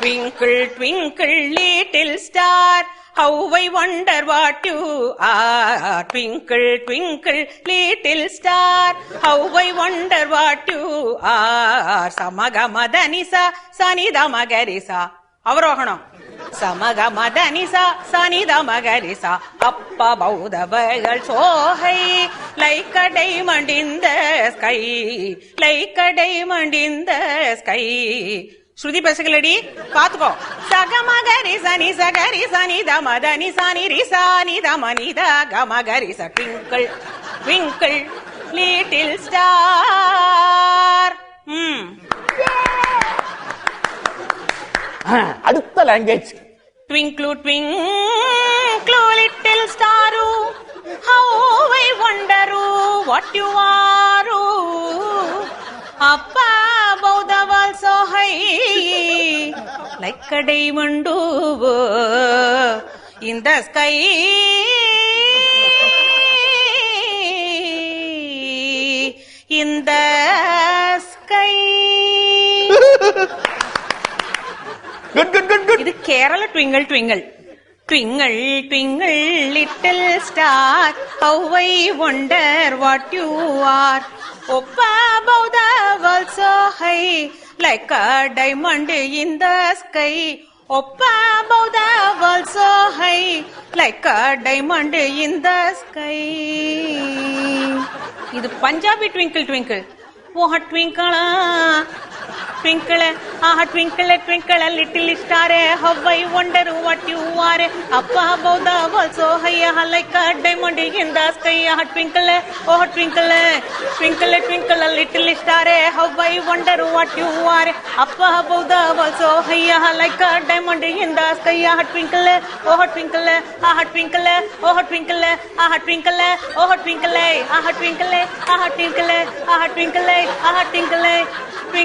Twinkle, twinkle, little star, how I wonder what you are. Twinkle, twinkle, little star, how I wonder what you are. Samagamadhanisa, Sanidamagarisa. அவரோகணம். சமகமதனிசா சனிதமகரிசா அப்ப பௌதவர்கள் சோகை like a diamond in the sky, like a diamond in the sky. ஸ்ருதி பேசுகளடி பாத்துக்கோ. சகமகரி சனி சகரி சனி தமதனி சனி ரிசானி தமனித கமகரி ச. Twinkle twinkle little star. அடுத்த language. Twinkle, twinkle, little star, how I wonder what you are. Up above the world so high, like a diamond in the sky. In the sky. Good, good, good, good. இது Kerala twinkle twinkle. Twinkle, twinkle, little star, how I wonder what you are. Up above the world so high, like a diamond in the sky. Up above the world so high, like a diamond in the sky. இது Punjabi twinkle twinkle. Oh ட்விங்கிளா twinkle, ah twinkle, twinkle, little star, how I wonder what you are. Up above the world so high, like a diamond in the sky. Ah twinkle, oh twinkle, twinkle, twinkle, little star, how I wonder what you are. Up above the world so high, like a diamond in the sky. Ah twinkle, oh twinkle, ah twinkle, oh twinkle, ah twinkle, oh twinkle, ah twinkle, ah twinkle, ah twinkle, ah twinkle.